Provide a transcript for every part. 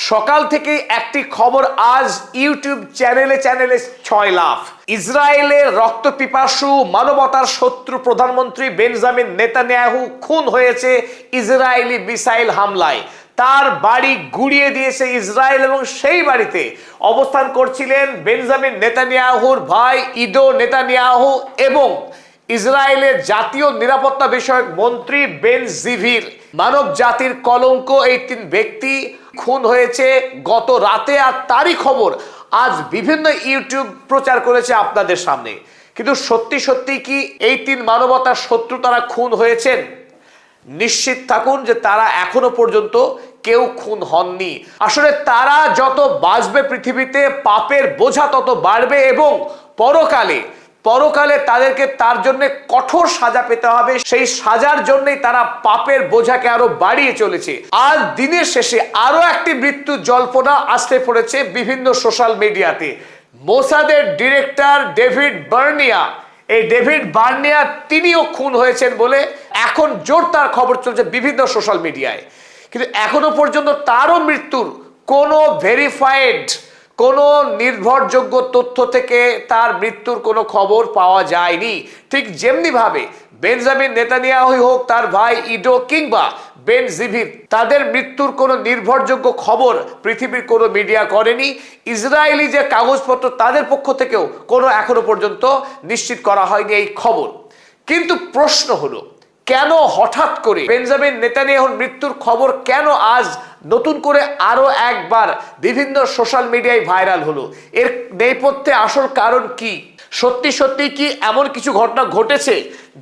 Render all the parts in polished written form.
সকাল থেকে একটি খবর আজ ইউটিউব চ্যানেলে 6 লাফ। ইসরায়েলের রক্তপিপাসু মানবতার শত্রু প্রধানমন্ত্রী বেঞ্জামিন নেতানিয়াহু খুন হয়েছে ইসরায়েলি মিসাইল হামলায়। তার বাড়ি গুড়িয়ে দিয়েছে ইসরায়েল এবং সেই বাড়িতে অবস্থান করছিলেন বেঞ্জামিন নেতানিয়াহুর ভাই ইদো নেতানিয়াহু এবং ইসরায়েলের জাতীয় নিরাপত্তা বিষয়ক মন্ত্রী বেন জিভির। মানব জাতির কলঙ্ক এই তিন ব্যক্তি খুন হয়েছে গত রাতে, আর তারই খবর আজ বিভিন্ন ইউটিউব প্রচার করেছে আপনাদের সামনে। কিন্তু সত্যি সত্যি কি এই তিন মানবতার শত্রু তারা খুন হয়েছেন? নিশ্চিত থাকুন যে তারা এখনো পর্যন্ত কেউ খুন হননি। আসলে তারা যত বাঁচবে পৃথিবীতে পাপের বোঝা তত বাড়বে এবং পরকালে তাদেরকে তার জন্য কঠোর সাজা পেতে হবে। সেই সাজার জন্যই তারা পাপের বোঝাকে আরো বাড়িয়ে চলেছে। আজ দিনের শেষে আরো একটি মৃত্যু জল্পনা আসতে পড়েছে বিভিন্ন সোশ্যাল মিডিয়াতে। মোসাদের ডিরেক্টর ডেভিড বার্নিয়া, এই ডেভিড বার্নিয়া তিনিও খুন হয়েছেন বলে এখন জোরদার খবর চলছে বিভিন্ন সোশ্যাল মিডিয়ায়। কিন্তু এখনো পর্যন্ত তারও মৃত্যুর কোনো ভেরিফাইড, কোনো নির্ভরযোগ্য তথ্য থেকে তার মৃত্যুর কোনো খবর পাওয়া যায়নি। ঠিক যেমনি ভাবে বেঞ্জামিন নেতানিয়াহু হোক, তার ভাই ইডো কিংবা বেন জিভির, তাদের মৃত্যুর কোনো নির্ভরযোগ্য খবর পৃথিবীর কোনো মিডিয়া করেনি। ইসরায়েলি যে কাগজপত্র তাদের পক্ষ থেকেও কোনো এখনো পর্যন্ত নিশ্চিত করা হয়নি এই খবর। কিন্তু প্রশ্ন হলো, কেন হঠাৎ করে বেঞ্জামিন নেতানিয়াহুর মৃত্যুর খবর কেন আজ নতুন করে আরো একবার বিভিন্ন সোশ্যাল মিডিয়ায় ভাইরাল হলো? এর নেপথ্যে আসল কারণ কি? সত্যি কি এমন কিছু ঘটনা ঘটেছে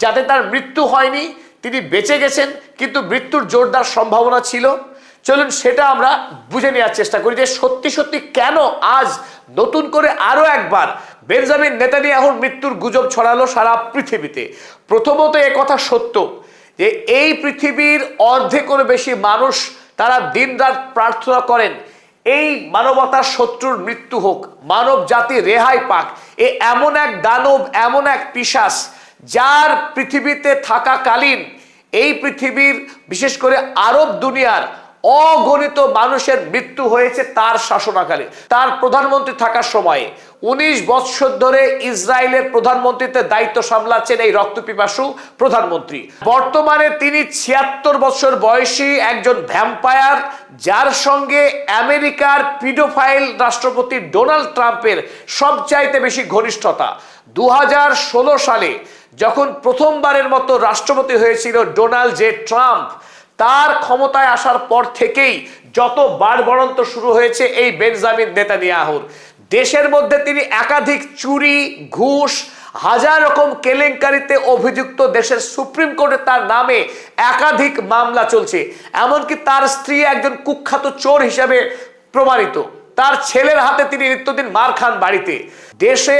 যাতে তার মৃত্যু হয়নি, তিনি বেঁচে গেছেন কিন্তু মৃত্যুর জোরদার সম্ভাবনা ছিল? চলুন সেটা আমরা বুঝে নেওয়ার চেষ্টা করি যে সত্যি কেন আজ নতুন করে আরো একবার বেঞ্জামিন নেতানিয়াহুর মৃত্যুর গুজব ছড়ালো সারা পৃথিবীতে। প্রথমত এ কথা সত্য যে এই পৃথিবীর অর্ধেকেরও বেশি মানুষ তারা দিনরাত প্রার্থনা করেন এই মানবতার শত্রুর মৃত্যু হোক, মানব জাতি রেহাই পাক। এমন এক দানব, এমন এক পিশাচ যার পৃথিবীতে থাকাকালীন এই পৃথিবীর বিশেষ করে আরব দুনিয়ার অগণিত মানুষের মৃত্যু হয়েছে তার শাসনাকালে, তার প্রধানমন্ত্রী থাকার সময়ে। 19 বৎসর ধরে ইসরায়েলের প্রধানমন্ত্রীতে দায়িত্ব সামলাচ্ছেন এই রক্তপিপাসু প্রধানমন্ত্রী। বর্তমানে তিনি 76 বছর বয়সী একজন ভ্যাম্পায়ার, যার সঙ্গে আমেরিকার পিডোফাইল রাষ্ট্রপতি ডোনাল্ড ট্রাম্পের সবচাইতে বেশি ঘনিষ্ঠতা। 2016 সালে যখন প্রথমবারের মতো রাষ্ট্রপতি হয়েছিল ডোনাল্ড জে ট্রাম্প, তার ক্ষমতায় আসার পর থেকেই যত বাড়বাড়ন্ত শুরু হয়েছে এই বেঞ্জামিন নেতানিয়াহুর। দেশের মধ্যে তিনি একাধিক চুরি, ঘুষ, হাজার রকম কেলেঙ্কারিতে অভিযুক্ত। দেশের সুপ্রিম কোর্টে তার নামে একাধিক মামলা চলছে। এমনকি তার স্ত্রী একজন কুখ্যাত চোর হিসেবে প্রমাণিত। তার ছেলের হাতে তিনি নিত্যদিন মার খান বাড়িতে। দেশে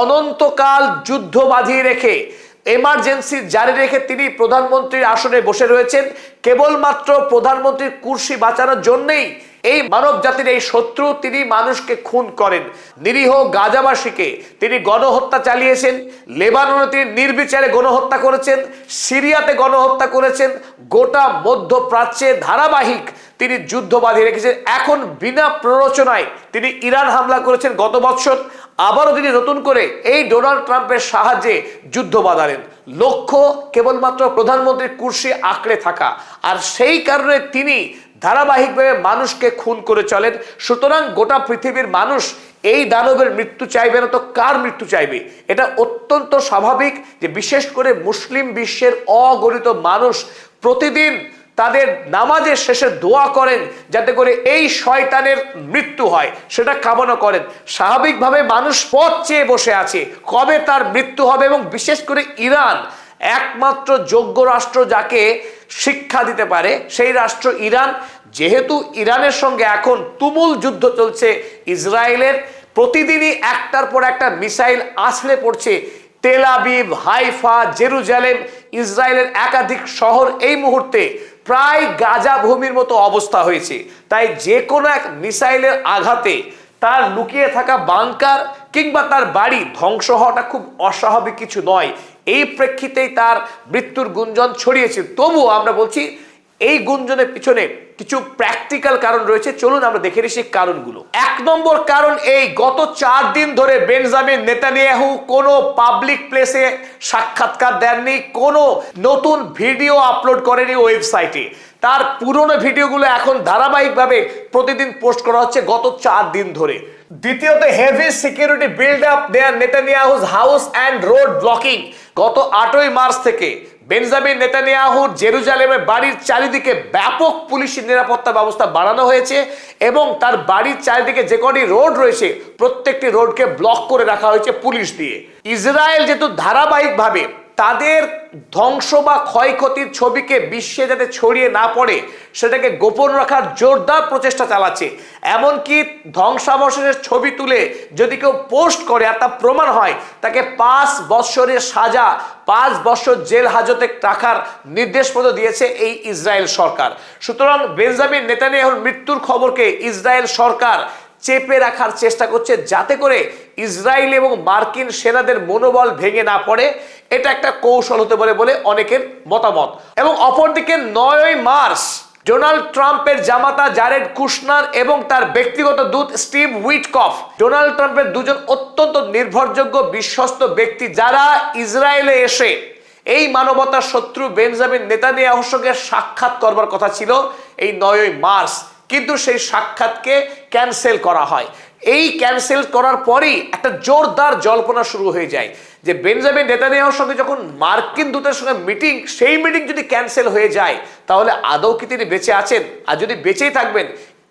অনন্তকাল যুদ্ধ বাঁধিয়ে রেখে, এমার্জেন্সি জারি রেখে তিনি প্রধানমন্ত্রীর আসনে বসে রয়েছেন কেবলমাত্র প্রধানমন্ত্রীর কুর্সি বাঁচানোর জন্যই। এই মানব জাতির এই শত্রু তিনি মানুষকে খুন করেন। নিরীহ গাজাবাসীকে তিনি গণহত্যা চালিয়েছেন। লেবাননে তিনি নির্বিচারে গণহত্যা করেছেন, সিরিয়াতে গণহত্যা করেছেন, গোটা মধ্যপ্রাচ্যে ধারাবাহিক তিনি যুদ্ধ বাঁধিয়ে রেখেছেন। এখন বিনা প্ররোচনায় তিনি ইরান হামলা করেছেন গত বছর। আবারও তিনি নতুন করে এই ডোনাল্ড ট্রাম্পের সাহায্যে যুদ্ধ বাঁধালেন। লক্ষ্য কেবলমাত্র প্রধানমন্ত্রীর কুর্সি আঁকড়ে থাকা, আর সেই কারণে তিনি ধারাবাহিকভাবে মানুষকে খুন করে চলেন। সুতরাং গোটা পৃথিবীর মানুষ এই দানবের মৃত্যু চাইবে না তো কার মৃত্যু চাইবে? এটা অত্যন্ত স্বাভাবিক যে বিশেষ করে মুসলিম বিশ্বের অগণিত মানুষ প্রতিদিন তাদের নামাজের শেষে দোয়া করেন যাতে করে এই শয়তানের মৃত্যু হয়, সেটা কামনা করেন। স্বাভাবিকভাবে মানুষ পথ চেয়ে বসে আছে কবে তার মৃত্যু হবে। এবং বিশেষ করে ইরান, একমাত্র যোগ্য রাষ্ট্র যাকে শিক্ষা দিতে পারে সেই রাষ্ট্র ইরান। যেহেতু ইরানের সঙ্গে এখন তুমুল যুদ্ধ চলছে ইসরায়েলের, প্রতিদিনই একটার পর একটা মিসাইল আছড়ে পড়ছে তেল আবিব, হাইফা, জেরুজালেম, ইসরায়েলের একাধিক শহর এই মুহূর্তে প্রায় গাজা ভূমির মতো অবস্থা হয়েছে। তাই যে কোনো এক মিসাইলের আঘাতে তার লুকিয়ে থাকা বাংকার কিংবা তার বাড়ি ধ্বংস হওয়াটা খুব অস্বাভাবিক কিছু নয়। এই প্রেক্ষিতেই তার মৃত্যুর গুঞ্জন ছড়িয়েছে। তবুও আমরা বলছি এই গুঞ্জনের পিছনে কিছু প্র্যাকটিক্যাল কারণ রয়েছে, চলুন আমরা দেখে নিই সেই কারণগুলো। 1 নম্বর কারণ এই, গত 4 দিন ধরে বেঞ্জামিন নেতানিয়াহু কোনো পাবলিক প্লেসে সাক্ষাৎকার দেননি, কোনো নতুন ভিডিও আপলোড করেনি ওয়েবসাইটে। তার পুরনো ভিডিওগুলো এখন ধারাবাহিকভাবে প্রতিদিন পোস্ট করা হচ্ছে গত 4 দিন ধরে। দ্বিতীয়ত, heavy security build up there Netanyahu's house and road blocking. গত 8ই মার্চ থেকে বেঞ্জামিন নেতানিয়াহুর জেরুজালেমের বাড়ির চারিদিকে ব্যাপক পুলিশি নিরাপত্তা ব্যবস্থা বাড়ানো হয়েছে এবং তার বাড়ির চারিদিকে যে কটি রোড রয়েছে প্রত্যেকটি রোডকে ব্লক করে রাখা হয়েছে পুলিশ দিয়ে। ইসরায়েল যেহেতু ধারাবাহিকভাবে তাদের ধ্বংস বা ক্ষয়ক্ষতির ছবিকে বিশ্বে যাতে ছড়িয়ে না পড়ে সেটাকে গোপন রাখার জোরদার প্রচেষ্টা চালাচ্ছে, এমনকি ধ্বংসাবশেষের ছবি তুলে যদি কেউ পোস্ট করে আর তা প্রমাণ হয় তাকে 5 বছরের সাজা, 5 বছর জেল হাজতে রাখার নির্দেশ পর্যন্ত দিয়েছে এই ইসরায়েল সরকার। সুতরাং বেঞ্জামিন নেতানিয়াহুর মৃত্যুর খবরকে ইসরায়েল সরকার চেপে রাখার চেষ্টা করছে যাতে করে ইসরায়েল এবং মার্কিন সেনাদের মনোবল ভেঙে না পড়ে। এটা একটা কৌশল হতে পারে বলে অনেকের মতামত। এবং অপরদিকে 9ই মার্চ ডোনাল্ড ট্রাম্পের জামাতা জারেড কুশনার এবং তার ব্যক্তিগত দূত স্টিভ উইটকফ, ডোনাল্ড ট্রাম্পের দুজন অত্যন্ত নির্ভরযোগ্য বিশ্বস্ত ব্যক্তি যারা ইসরায়েলে এসে এই মানবতার শত্রু বেঞ্জামিন নেতানিয়াহুর সঙ্গে সাক্ষাৎ করবার কথা ছিল এই 9ই মার্চ, কিন্তু সেই সাক্ষাৎকে ক্যান্সেল করা হয়। এই ক্যান্সেল করার পরই একটা জোরদার জল্পনা শুরু হয়ে যায় যে বেঞ্জামিন নেতানিয়াহুর সঙ্গে যখন মার্কিন দূতের সঙ্গে মিটিং, সেই মিটিং যদি ক্যান্সেল হয়ে যায় তাহলে আদৌ কি তিনি বেঁচে আছেন? আর যদি বেঁচেই থাকবেন,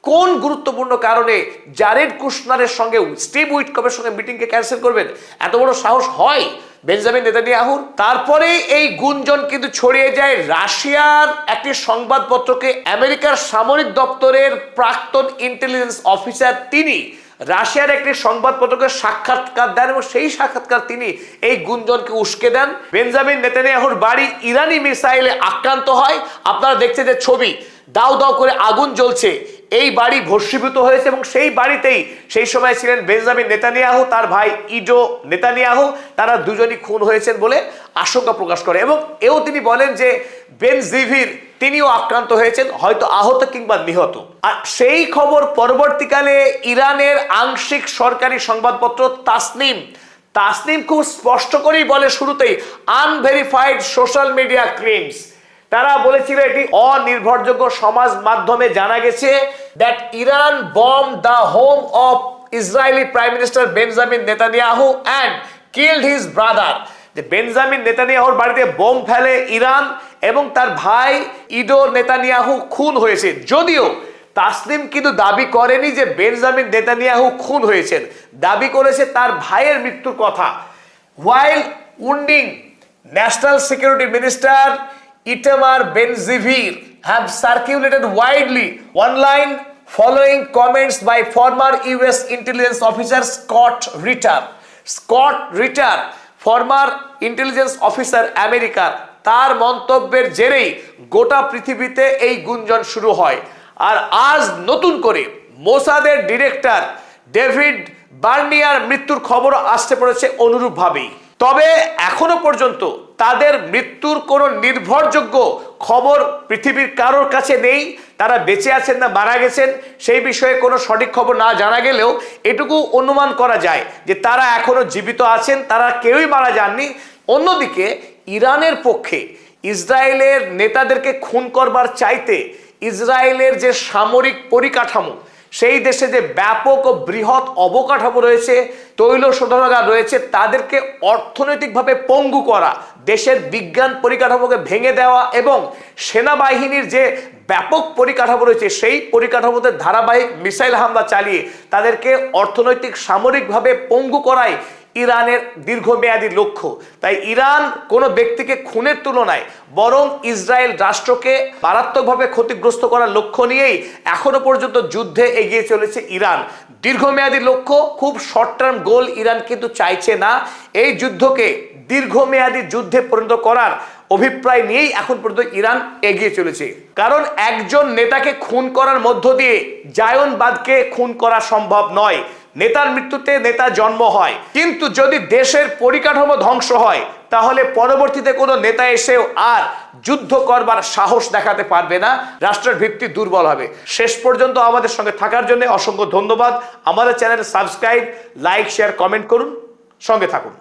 কোন গুরুত্বপূর্ণ কারণে জারেড কুশনারের সঙ্গে স্টিভ উইটকফের সঙ্গে মিটিংকে ক্যান্সেল করবেন? এত বড় সাহস হয় বেঞ্জামিন নেতানিয়াহুর? তারপরে এই গুঞ্জন কিন্তু ছড়িয়ে যায় রাশিয়ার একটি সংবাদপত্রকে। আমেরিকার সামরিক দপ্তরের প্রাক্তন ইন্টেলিজেন্স অফিসার তিনি রাশিয়ার একটি সংবাদপত্রকে সাক্ষাৎকার দেন এবং সেই সাক্ষাৎকার তিনি এই গুঞ্জনকে উস্কে দেন। বেঞ্জামিন নেতানিয়াহুর বাড়ি ইরানি মিসাইলে আক্রান্ত হয়। আপনারা দেখছেন যে ছবি, দাউ দাউ করে আগুন জ্বলছে, এই বাড়ি ভস্মীভূত হয়েছে এবং সেই বাড়িতেই সেই সময় ছিলেন বেঞ্জামিন নেতানিয়াহু, তার ভাই ইডো নেতানিয়াহু। তারা দুজনই খুন হয়েছেন বলে আশঙ্কা প্রকাশ করে এবং এও তিনি বলেন যে বেন জিভির তিনিও আক্রান্ত হয়েছেন, হয়তো আহত কিংবা নিহত। আর সেই খবর পরবর্তীকালে ইরানের আংশিক সরকারি সংবাদপত্র তাসনিম খুব স্পষ্ট করেই বলে শুরুতেই, আনভেরিফাইড সোশ্যাল মিডিয়া ক্লেইমস। তারা বলেছিল এটি অনির্ভরযোগ্য সমাজ মাধ্যমে জানা গেছে that Iran bomb the home of Israeli prime minister Benjamin Netanyahu and killed his brother. যে বেঞ্জামিন নেতানিয়াহুর বাড়িতে বোম ফেলে ইরান এবং তার ভাই ইডো নেতানিয়াহু খুন হয়েছে। যদিও তাসনিম কিন্তু দাবি করেনি যে বেঞ্জামিন নেতানিয়াহু খুন হয়েছেন, দাবি করেছে তার ভাইয়ের মৃত্যুর কথা। While wounding national security minister Itamar Ben-Gvir have circulated widely online following comments by former US intelligence officer Scott Ritter, former intelligence officer আমেরিকার, তার মন্তব্যের জেরেই গোটা পৃথিবীতে এই গুঞ্জন শুরু হয়। আর আজ নতুন করে মোসাদের ডিরেক্টর ডেভিড বার্নিয়ার মৃত্যুর খবর আসতে পড়েছে অনুরূপভাবেই। তবে এখনো পর্যন্ত তাদের মৃত্যুর কোনো নির্ভরযোগ্য খবর পৃথিবীর কারোর কাছে নেই। তারা বেঁচে আছেন না মারা গেছেন সেই বিষয়ে কোনো সঠিক খবর না জানা গেলেও এটুকু অনুমান করা যায় যে তারা এখনো জীবিত আছেন, তারা কেউই মারা যাননি। অন্যদিকে ইরানের পক্ষে ইসরায়েলের নেতাদেরকে খুন করবার চাইতে ইসরায়েলের যে সামরিক পরিকাঠামো, সেই দেশে যে ব্যাপক ও বৃহৎ অবকাঠামো রয়েছে, তৈল শোধনাগার রয়েছে, তাদেরকে অর্থনৈতিকভাবে পঙ্গু করা, দেশের বিজ্ঞান পরিকাঠামোকে ভেঙে দেওয়া এবং সেনাবাহিনীর যে ব্যাপক পরিকাঠামো রয়েছে সেই পরিকাঠামোতে ধারাবাহিক মিসাইল হামলা চালিয়ে তাদেরকে অর্থনৈতিক সামরিকভাবে পঙ্গু করাই ইরানের দীর্ঘমেয়াদী লক্ষ্য। তাই ইরান কোনো ব্যক্তিকে খুনের তুলনায় বরং ইসরায়েল রাষ্ট্রকে মারাত্মকভাবে ক্ষতিগ্রস্ত করার লক্ষ্য নিয়েই এখনো পর্যন্ত যুদ্ধে এগিয়ে চলেছে ইরান। দীর্ঘমেয়াদী লক্ষ্য, খুব শর্ট টার্ম গোল ইরান কিন্তু চাইছে না। এই যুদ্ধকে দীর্ঘমেয়াদী যুদ্ধে পরিণত করার অভিপ্রায় নিয়েই এখন পর্যন্ত ইরান এগিয়ে চলেছে। কারণ একজন নেতাকে খুন করার মধ্য দিয়ে জায়নবাদকে খুন করা সম্ভব নয়। নেতার মৃত্যুতে নেতা জন্ম হয়, কিন্তু যদি দেশের পরিকাঠামো ধ্বংস হয় তাহলে পরবর্তীতে কোনো নেতা এসেও আর যুদ্ধ করবার সাহস দেখাতে পারবে না, রাষ্ট্রের ভিত্তি দুর্বল হবে। শেষ পর্যন্ত আমাদের সঙ্গে থাকার জন্য অসংখ্য ধন্যবাদ। আমাদের channel subscribe, like, share, comment করুন, সঙ্গে থাকুন।